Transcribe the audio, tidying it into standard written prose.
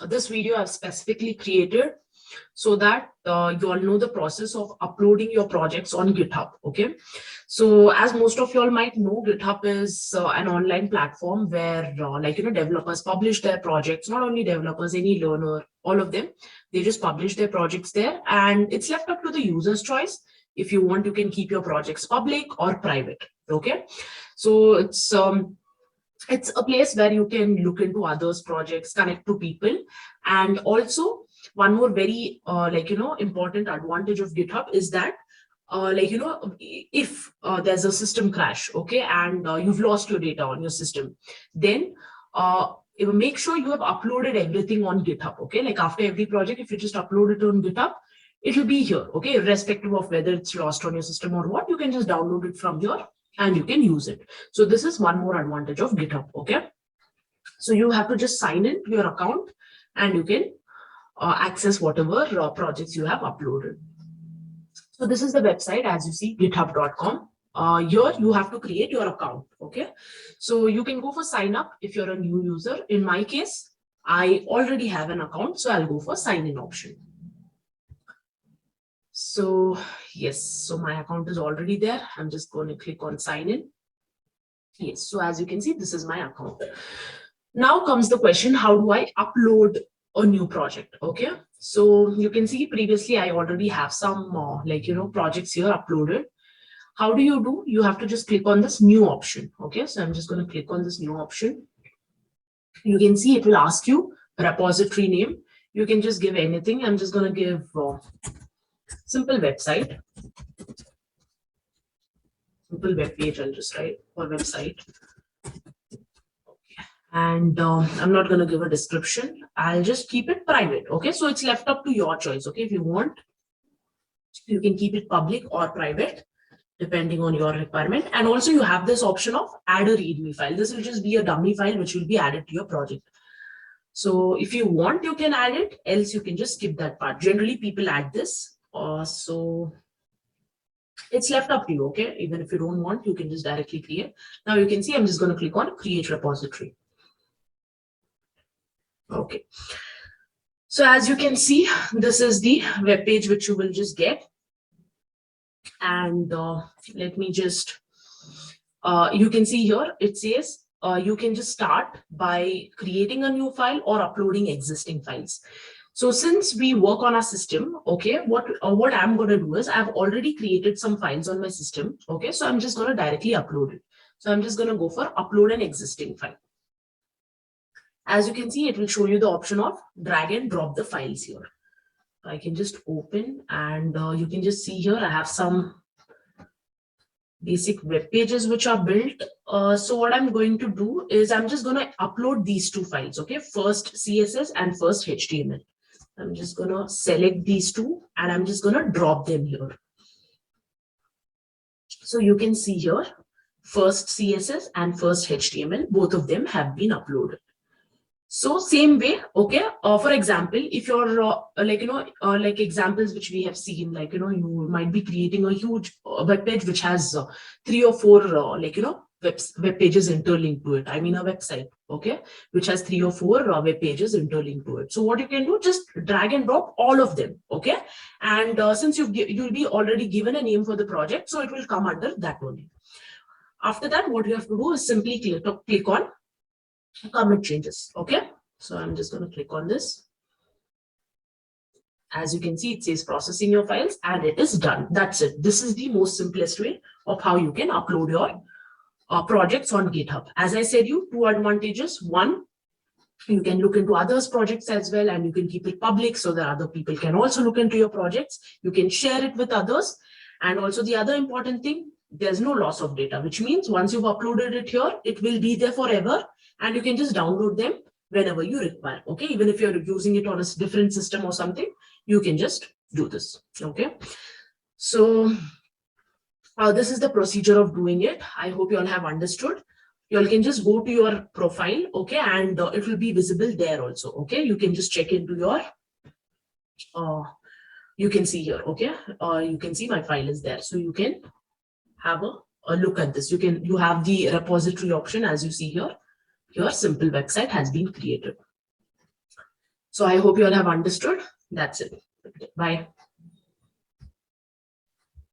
This video I've specifically created so that you all know the process of uploading your projects on GitHub. Okay, so as most of you all might know, GitHub is an online platform where developers publish their projects. Not only developers, any learner, all of them, they just publish their projects there, and it's left up to the user's choice. If you want, you can keep your projects public or private. Okay, so it's a place where you can look into others' projects, connect to people, and also one more very important advantage of GitHub is that if there's a system crash, okay, and you've lost your data on your system, then make sure you have uploaded everything on GitHub. Okay, like after every project, if you just upload it on GitHub, it will be here. Okay, irrespective of whether it's lost on your system or what, you can just download it from here and you can use it. So this is one more advantage of GitHub. Okay, so you have to just sign in to your account and you can access whatever projects you have uploaded. So this is the website, as you see, github.com. Here you have to create your account. Okay, so you can go for sign up if you're a new user. In my case, I already have an account, so I'll go for sign in option. So yes, so my account is already there. I'm just going to click on sign in. Yes, so as you can see, this is my account. Now comes the question, how do I upload a new project? Okay, so you can see previously I already have some projects here uploaded. How do? You have to just click on this new option. Okay, so I'm just going to click on this new option. You can see it will ask you repository name. You can just give anything. I'm just going to give simple website, simple web page. I'll just write for website. Okay. And I'm not going to give a description. I'll just keep it private. Okay, so it's left up to your choice. Okay, if you want, you can keep it public or private depending on your requirement. And also you have this option of add a readme file. This will just be a dummy file which will be added to your project. So if you want, you can add it, else you can just skip that part. Generally people add this. So it's left up to you. Okay, even if you don't want, you can just directly create. Now you can see I'm just going to click on create repository. Okay, so as you can see, this is the web page which you will just get. And let me just you can see here it says you can just start by creating a new file or uploading existing files. So since we work on our system, okay, what I'm going to do is I've already created some files on my system. Okay, so I'm just going to directly upload it. So I'm just going to go for upload an existing file. As you can see, it will show you the option of drag and drop the files here. I can just open and you can just see here I have some basic web pages which are built. So what I'm going to do is I'm just going to upload these two files. Okay, first CSS and first HTML. I'm just going to select these two and I'm just going to drop them here. So you can see here, first CSS and first HTML, both of them have been uploaded. So same way, okay, for example, if you're like examples which we have seen, you might be creating a huge web page which has 3 or 4 web pages interlinked to it. I mean a website, okay, which has 3 or 4 web pages interlinked to it. So what you can do, just drag and drop all of them, okay, and since you'll be already given a name for the project, so it will come under that only. After that, what you have to do is simply click on commit changes. Okay, so I'm just going to click on this. As you can see, it says processing your files and it is done. That's it. This is the most simplest way of how you can upload your projects on GitHub. As I said, two advantages. One, you can look into others' projects as well and you can keep it public so that other people can also look into your projects. You can share it with others. And also the other important thing, there's no loss of data, which means once you've uploaded it here, it will be there forever and you can just download them whenever you require. Okay, even if you're using it on a different system or something, you can just do this. Okay, so this is the procedure of doing it. I hope you all have understood. You all can just go to your profile, okay, and it will be visible there also. Okay, you can just check into your you can see here. Okay, you can see my file is there, so you can have a look at this. You have the repository option, as you see here. Your simple website has been created. So I hope you all have understood. That's it. Bye.